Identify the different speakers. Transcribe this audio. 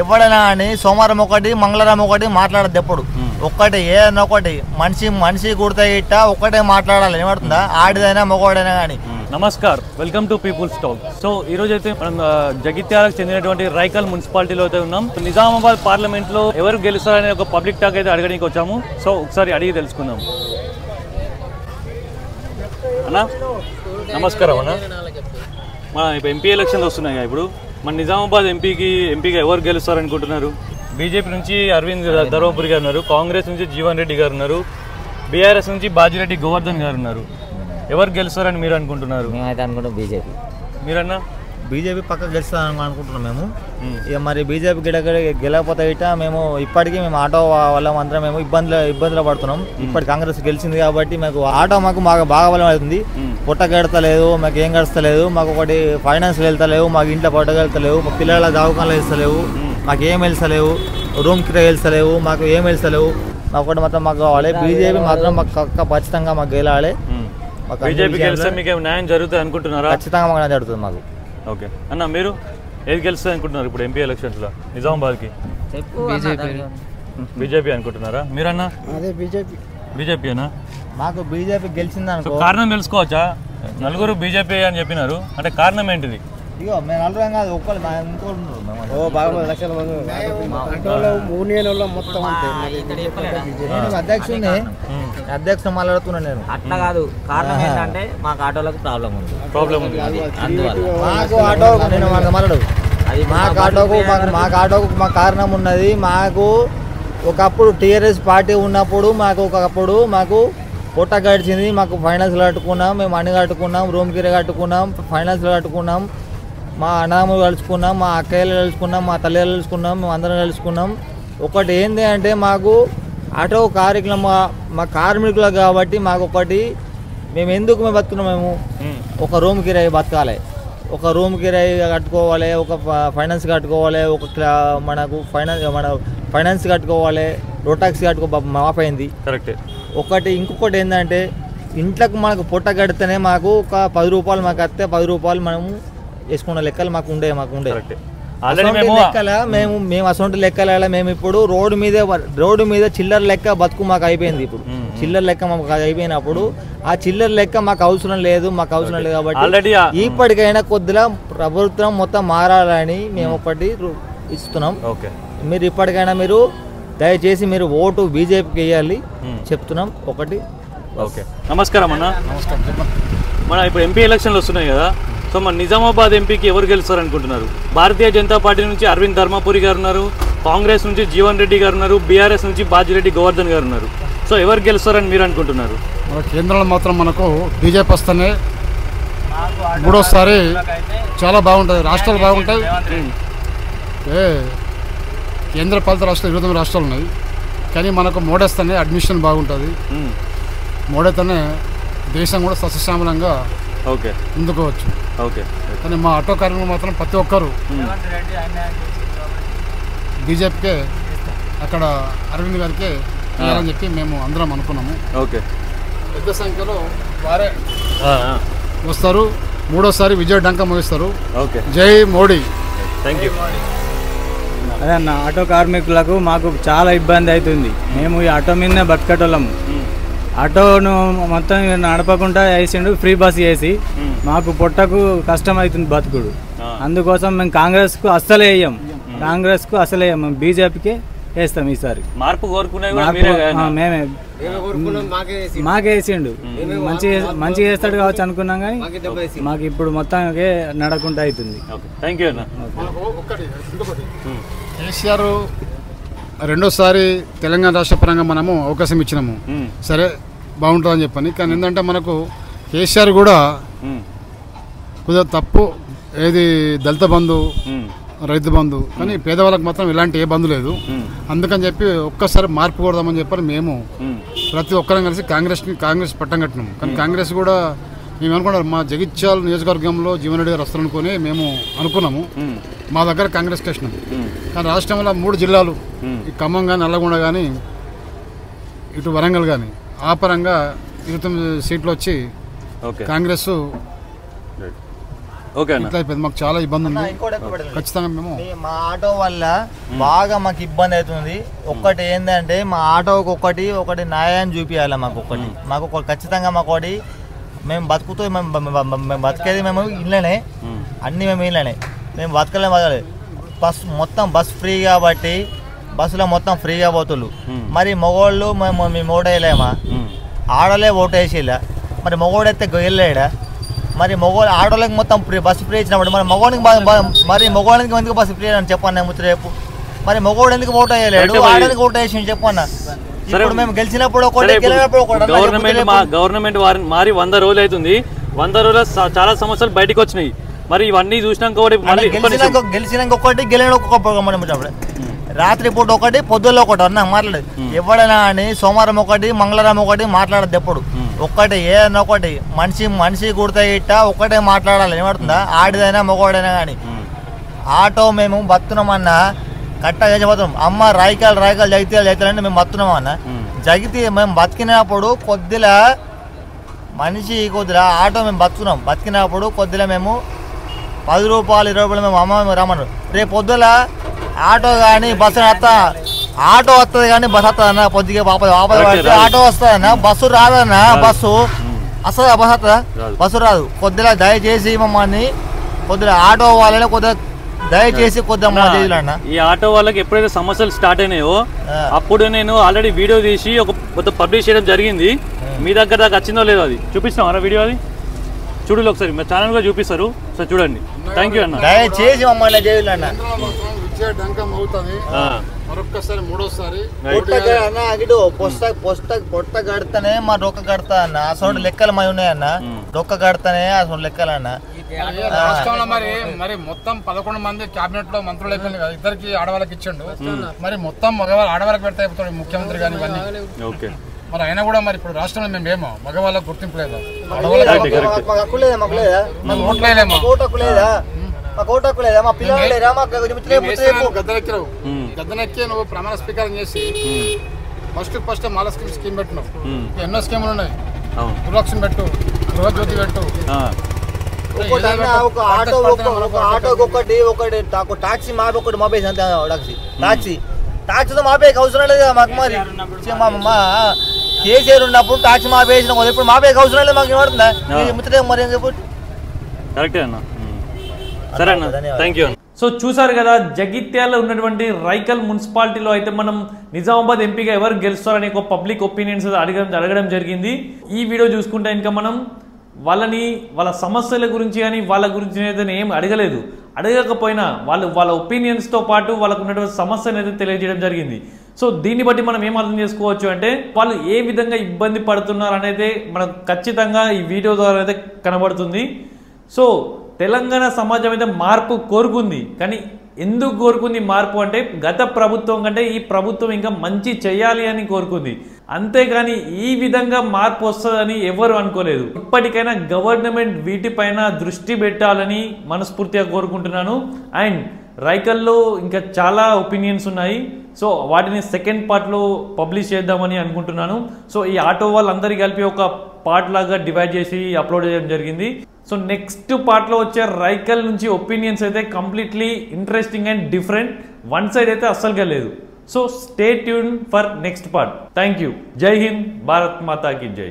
Speaker 1: ఎవడైనా అని సోమవారం ఒకటి మంగళవారం ఒకటి మాట్లాడద్దు ఎప్పుడు ఒక్కటి ఏదైనా ఒకటి మనిషి కుడితే ఇట్ట ఒక్కటే మాట్లాడాలి ఏమడుతుందా ఆడిదైనా మగవాడైనా కానీ.
Speaker 2: నమస్కార్, welcome to people's talk. So ఈ రోజు అయితే మనం జగిత్యాలకు చెందినటువంటి రైకల్ మున్సిపాలిటీలో అయితే ఉన్నాం. నిజామాబాద్ పార్లమెంట్ లో ఎవరు గెలుస్తారనే ఒక పబ్లిక్ టాక్ అయితే అడగడానికి వచ్చాము. సో ఒకసారి అడిగి తెలుసుకుందాం. అన్నా నమస్కారం అన్న. మన ఇప్పుడు ఎంపీ ఎలక్షన్స్ వస్తున్నాయి. ఇప్పుడు మన నిజామాబాద్ ఎంపీగా ఎవరు గెలుస్తారనుకుంటున్నారు? బీజేపీ నుంచి అరవింద్ ధర్మపురి గారు ఉన్నారు, కాంగ్రెస్ నుంచి జీవన్ రెడ్డి గారు ఉన్నారు, బీఆర్ఎస్ నుంచి బాజిరెడ్డి గోవర్ధన్ గారు ఉన్నారు. ఎవరు గెలుస్తారని మీరు అనుకుంటున్నారు?
Speaker 3: మేమైతే అనుకుంటాం బీజేపీ.
Speaker 2: మీరన్నా?
Speaker 1: బీజేపీ పక్క గెలుస్తామని అనుకుంటున్నాం మేము. ఇక మరి బీజేపీ గెలకపోతే ఇట మేము ఇప్పటికీ మేము ఆటో వల్ల మాత్రం మేము ఇబ్బందులు పడుతున్నాం. ఇప్పటి కాంగ్రెస్ గెలిచింది కాబట్టి మాకు ఆటో మాకు బాగా బలం అవుతుంది. పొట్ట గెడతలేదు, మాకు ఏం గడుస్తలేదు, మాకు ఒకటి ఫైనాన్స్ వెళ్తలేవు, మాకు ఇంట్లో పొట్ట గెలుతలేవు, మా పిల్లల దవాఖానలు వెళ్తలేవు, మాకు ఏం వెళ్తలేవు, రూమ్ కిరాయి వెళ్తలేవు, మాకు ఏం వెళ్తలేవు. మాకు ఒకటి మాత్రం మాకు కావాలి. బీజేపీ మాత్రం మాకు ఖచ్చితంగా మాకు గెలాలి.
Speaker 2: బీజేపీ గెలిస్తే మీకు ఏమైనా జరుగుతుంది అనుకుంటున్నారా?
Speaker 1: ఖచ్చితంగా మాకు న్యాయం జరుగుతుంది మాకు.
Speaker 2: ఓకే అన్న, మీరు ఏది గెలుస్తుంది అనుకుంటున్నారు ఇప్పుడు ఎంపీ ఎలక్షన్స్లో నిజామాబాద్కి? బీజేపీ అనుకుంటున్నారా? మీరన్నా?
Speaker 4: అదే
Speaker 2: బీజేపీ అన్నా?
Speaker 1: మాకు బీజేపీ గెలిచింది అనుకో.
Speaker 2: కారణం తెలుసుకోవచ్చా? నలుగురు బీజేపీ అని చెప్పినారు, అంటే కారణం ఏంటిది?
Speaker 1: ఇగో మేము నలుగురం కాదు, ఒక్కరు అధ్యక్షుడిని అధ్యక్షుడు మాట్లాడుతున్నాను నేను.
Speaker 3: అట్లా కాదు, కారణం ఏంటంటే మాకు ఆటోలకు ప్రాబ్లం ఉంది.
Speaker 1: మాకు ఆటో నేను మాట్లాడు మాకు ఆటోకు మాకు కారణం ఉన్నది. మాకు ఒకప్పుడు టీఆర్ఎస్ పార్టీ ఉన్నప్పుడు మాకు పొట్ట గడిచింది. మాకు ఫైనాన్స్లు కట్టుకున్నాం, మేము అన్ని కట్టుకున్నాం, రూమ్ కిరాయి కట్టుకున్నాం, ఫైనాన్స్లు కట్టుకున్నాం, మా అన్నదమ్ములు కలుసుకున్నాం, మా అక్కయ్యలు కలుసుకున్నాం, మా తల్లిలు కలుసుకున్నాం, మేము అందరం కలుసుకున్నాం. ఒకటి ఏంటి అంటే మాకు ఆటో కార్యక్రమం మా కార్మికులు కాబట్టి మాకు ఒకటి మేము బతుకున్నాం. మేము ఒక రూమ్ కిరాయి బతకాలి, ఒక రూమ్ కిరాయి కట్టుకోవాలి, ఒక ఫైనాన్స్ కట్టుకోవాలి, మన ఫైనాన్స్ కట్టుకోవాలి, రోడ్ ట్యాక్స్ మాపైంది కరెక్ట్. ఇంకొకటి ఏంటంటే ఇంట్లోకి మనకు పొట్ట కడితేనే మాకు ఒక 10 రూపాయలు మాకు వస్తే 10 రూపాయలు మనము వేసుకున్న లెక్కలు మాకు ఉండే లెక్కల మేము అసొంటి లెక్కల మేము ఇప్పుడు రోడ్డు మీద చిల్లర లెక్క బతుకు మాకు అయిపోయింది. ఇప్పుడు చిల్లర లెక్క మాకు అయిపోయినప్పుడు ఆ చిల్లర లెక్క మాకు అవసరం లేదు కాబట్టి ఇప్పటికైనా కొద్దిగా ప్రభుత్వం మొత్తం మారాలని మేము ఒకటి ఇస్తున్నాం. మీరు ఇప్పటికైనా మీరు దయచేసి మీరు ఓటు బీజేపీకి వేయాలి చెప్తున్నాం. ఒకటి
Speaker 2: నమస్కారం అన్న. మన ఇప్పుడు ఎంపీ ఎలక్షన్లు వస్తున్నాయి కదా, సో మన నిజామాబాద్ ఎంపీకి ఎవరు గెలుస్తారు అనుకుంటున్నారు? భారతీయ జనతా పార్టీ నుంచి అరవింద్ ధర్మపురి గారు ఉన్నారు, కాంగ్రెస్ నుంచి జీవన్ రెడ్డి గారు ఉన్నారు, బీఆర్ఎస్ నుంచి బాజిరెడ్డి గోవర్ధన్ గారు ఉన్నారు. సో ఎవరు గెలుస్తారని మీరు అనుకుంటున్నారు?
Speaker 4: కేంద్రంలో మాత్రం మనకు బీజేపీ వస్తేనే మూడోసారి చాలా బాగుంటుంది, రాష్ట్రాలు బాగుంటాయి. కేంద్ర పాలిత రాష్ట్రాలు 29 రాష్ట్రాలు ఉన్నాయి, కానీ మనకు మోడేస్తేనే అడ్మిషన్ బాగుంటుంది. మోడేతోనే దేశం కూడా సస్యశ్యామలంగా ముందుకోవచ్చు. కానీ మా ఆటో కార్మికులు మాత్రం ప్రతి ఒక్కరు బీజేపీకే అక్కడ అరవింద్ గారికి వెళ్ళాలని చెప్పి మేము అందరం అనుకున్నాము. పెద్ద సంఖ్యలో వారే వస్తారు, మూడోసారి విజయ డంకా మోగిస్తారు. జై మోడీ.
Speaker 5: అదే అన్న, ఆటో కార్మికులకు మాకు చాలా ఇబ్బంది అవుతుంది. మేము ఈ ఆటో మీదనే బతకటోళ్ళము. ఆటోను మొత్తం నడపకుండా వేసిండు, ఫ్రీ బస్ వేసి మాకు పొట్టకు కష్టం అవుతుంది బతుకుడు. అందుకోసం మేము కాంగ్రెస్కు అస్సలే వేయం, మేము బీజేపీకే వేస్తాం. ఈసారి
Speaker 2: మార్పు
Speaker 5: మేమే మాకే వేసిండు, మంచిగా వేస్తాడు కావచ్చు అనుకున్నాం, కానీ మాకు ఇప్పుడు మొత్తానికి నడకుండా అవుతుంది.
Speaker 4: కేసీఆర్ రెండోసారి తెలంగాణ రాష్ట్ర పరంగా మనము అవకాశం ఇచ్చినాము, సరే బాగుంటుందని చెప్పని. కానీ ఏంటంటే మనకు కేసీఆర్ కూడా కొద్దిగా తప్పు, ఏది దళిత బంధు, రైతు బంధు, కానీ పేదవాళ్ళకి మాత్రం ఇలాంటి ఏ బంధు లేదు. అందుకని చెప్పి ఒక్కసారి మార్పు కొడదామని చెప్పని మేము ప్రతి ఒక్కరం కలిసి కాంగ్రెస్ పట్టం కట్టినాము. కానీ కాంగ్రెస్ కూడా మేము అనుకున్నాం, మా జగిత్యాల నియోజకవర్గంలో జీవన్ రెడ్డి గారు వస్తారనుకుని మేము అనుకున్నాము. మా దగ్గర కాంగ్రెస్ వేసినాం. కానీ రాష్ట్రంలో 3 జిల్లాలు, ఈ ఖమ్మం కానీ, నల్లగొండ కానీ, ఇటు వరంగల్ కానీ, ఆ పరంగా 29 సీట్లు వచ్చి కాంగ్రెస్
Speaker 2: ఓకే అన్న.
Speaker 4: ఇట్లా అయిపోయింది, మాకు చాలా ఇబ్బంది ఉంది.
Speaker 1: ఇంకోటి ఎక్కువ పెట్టండి.
Speaker 4: ఖచ్చితంగా మేము
Speaker 1: మా ఆటో వల్ల బాగా మాకు ఇబ్బంది అవుతుంది. ఒక్కటి ఏంటంటే మా ఆటోకి ఒకటి న్యాయం చూపించాలి. మాకు ఒకటి ఖచ్చితంగా మాకు ఒకటి మేము బతుకుతూ మేము బతికేది మేము ఇళ్ళనే, అన్నీ మేము ఇళ్ళనే, మేము బతకలే. బస్ ఫ్రీ కాబట్టి బస్సులో మొత్తం ఫ్రీగా పోతుళ్ళు. మరి మగవాళ్ళు మేము ఓటేయలేమా? ఆడలే ఓటేసిలా, మరి మగవాడు అయితే వెళ్ళాడా? మరి మగవాళ్ళు ఆడోళ్ళకి మొత్తం బస్సు ఫ్రీ ఇచ్చినప్పుడు మరి మగవాళ్ళకి ఎందుకు బస్సు ఫ్రీ అని చెప్పన్నా రేపు? మరి మగవాడు ఎందుకు ఓటు వేయలేడు, ఆడడానికి ఓటు వేసి చెప్పన్నా? ఇప్పుడు మేము గెలిచినప్పుడు
Speaker 2: గవర్నమెంట్ మారి 100 రోజులు అవుతుంది. 100 రోజులు చాలా సమస్యలు బయటకు వచ్చినాయి. మరి ఇవన్నీ చూసినాక
Speaker 1: గెలిచినాక ఒకటి గెలిన ఒక్కొక్క రాత్రి పూట ఒకటి పొద్దుల్లో ఒకటి అన్నా మాట్లాడదు. ఎవడైనా అని సోమవారం ఒకటి మంగళవారం ఒకటి మాట్లాడద్దు. ఎప్పుడు ఒక్కటి ఏదైనా ఒకటి మనిషి కుడితే ఇట్ట ఒక్కటే మాట్లాడాలి. ఏమడుతుందా? ఆడిదైనా మగవాడైనా కానీ ఆటో మేము బతున్నామన్నా కట్ట చేసిపోతున్నాం. అమ్మ రాయికాయలు జగితాలంటే మేము బతున్నామన్నా జగితే మేము బతికినప్పుడు కొద్దిలా ఆటో మేము బతికినప్పుడు కొద్దిలా మేము 10 రూపాయలు 20 రూపాయలు మేము అమ్మ రమ్మన్నారు. రేపు పొద్దుల ఆటో కానీ బస్సు ఆటో వస్తుంది కానీ బస్సు వస్తుందన్న. పొద్దుగా పడితే ఆటో వస్తుందన్న, బస్సు రాదన్న. బస్సు వస్తుందా? బస్సు వస్తుందా? బస్సు రాదు. కొద్దిగా దయచేసి మమ్మల్ని కొద్దిగా ఆటో వాళ్ళని కొద్దిగా దయచేసి కొద్దిగా
Speaker 2: ఈ ఆటో వాళ్ళకి ఎప్పుడైతే సమస్యలు స్టార్ట్ అయినాయో అప్పుడు నేను ఆల్రెడీ వీడియో తీసి కొత్త పబ్లిష్ చేయడం జరిగింది. మీ దగ్గర దాకా వచ్చిందో లేదో అది చూపిస్తాం వీడియో. అది చూడలేదు ఒకసారి, మా ఛానల్ కూడా చూపిస్తారు. సో చూడండి. థ్యాంక్ యూ అన్న.
Speaker 1: దయచేసి మమ్మల్ని చేయాలన్న.
Speaker 4: మరొక్కసారి మూడోసారి
Speaker 1: పొట్ట కడతానే మా డొక్క కడతా అన్న. అసలు లెక్కలు మా ఉన్నాయన్న. డొక్క కడతానే అసలు లెక్కలు అన్న.
Speaker 4: రాష్ట్రంలో మరి మొత్తం 11 మంది క్యాబినెట్ లో మంత్రులు అయిపోయింది కదా, ఇద్దరికి ఆడవాళ్ళకి ఇచ్చిండు. మరి మొత్తం మగవాళ్ళు ఆడవాళ్ళకి పెడతా అయిపోతాడు ముఖ్యమంత్రి కానీ ఇవన్నీ. మరి అయినా కూడా మరి ఇప్పుడు రాష్ట్రంలో మేమేమో మగవాళ్ళకి గుర్తింపు లేదా? గద్దెనెక్కి నువ్వు ప్రమాణ స్వీకారం చేసి ఫస్ట్ మాల స్కీమ్ పెట్టినావు. ఎన్నో స్కీములు ఉన్నాయి. గృహలక్ష్మి పెట్టు, గృహజ్యోతి పెట్టు.
Speaker 1: ఒక ఆటోకి ఒకటి టాక్సీ మాపి ఒకటి మాపేసి అంతే. టాక్సీతో మాపేకి అవసరం లేదు కదా మాకు. మరి కేసీఆర్ ఉన్నప్పుడు టాక్సీ మాపేసిన ఇప్పుడు మాపేకి అవసరం లేదు మాకు. ఏమడుతుందా ముచ్చటే మరి ఏం చెప్పు.
Speaker 2: కరెక్టే అన్న. సరే అన్న, థ్యాంక్ యూ. సో చూసారు కదా, జగిత్యాలలో ఉన్నటువంటి రైకల్ మున్సిపాలిటీలో అయితే మనం నిజామాబాద్ ఎంపీగా ఎవరు గెలుస్తారని ఒక పబ్లిక్ ఒపీనియన్స్ అడగడం జరిగింది. ఈ వీడియో చూసుకుంటే ఇంకా మనం వాళ్ళ సమస్యల గురించి కానీ వాళ్ళ గురించి అయితే ఏం అడగకపోయినా వాళ్ళ ఒపీనియన్స్తో పాటు వాళ్ళకు ఉన్నటువంటి సమస్యను అయితే తెలియజేయడం జరిగింది. సో దీన్ని బట్టి మనం ఏం అర్థం చేసుకోవచ్చు అంటే వాళ్ళు ఏ విధంగా ఇబ్బంది పడుతున్నారు అనేది మనకు ఖచ్చితంగా ఈ వీడియో ద్వారా అయితే కనబడుతుంది. సో తెలంగాణ సమాజం అయితే మార్పు కోరుకుంది. కానీ ఎందుకు కోరుకుంది మార్పు అంటే గత ప్రభుత్వం కంటే ఈ ప్రభుత్వం ఇంకా మంచి చేయాలి అని కోరుకుంది. అంతేగాని ఈ విధంగా మార్పు వస్తుందని ఎవరు అనుకోలేదు. ఇప్పటికైనా గవర్నమెంట్ వీటిపైన దృష్టి పెట్టాలని మనస్ఫూర్తిగా కోరుకుంటున్నాను. అండ్ రైకల్లో ఇంకా చాలా ఒపీనియన్స్ ఉన్నాయి. సో వాటిని సెకండ్ పార్ట్లో పబ్లిష్ చేద్దామని అనుకుంటున్నాను. సో ఈ ఆటో వాళ్ళందరికీ కలిపి ఒక పార్ట్ లాగా డివైడ్ చేసి అప్లోడ్ చేయడం జరిగింది. సో నెక్స్ట్ పార్ట్లో వచ్చే రైకల్ నుంచి ఒపీనియన్స్ అయితే completely interesting and different. One side అయితే అస్సలుగా లేదు. So stay tune for next part. Thank you. జై హింద్. భారత్ మాతా కీ జై.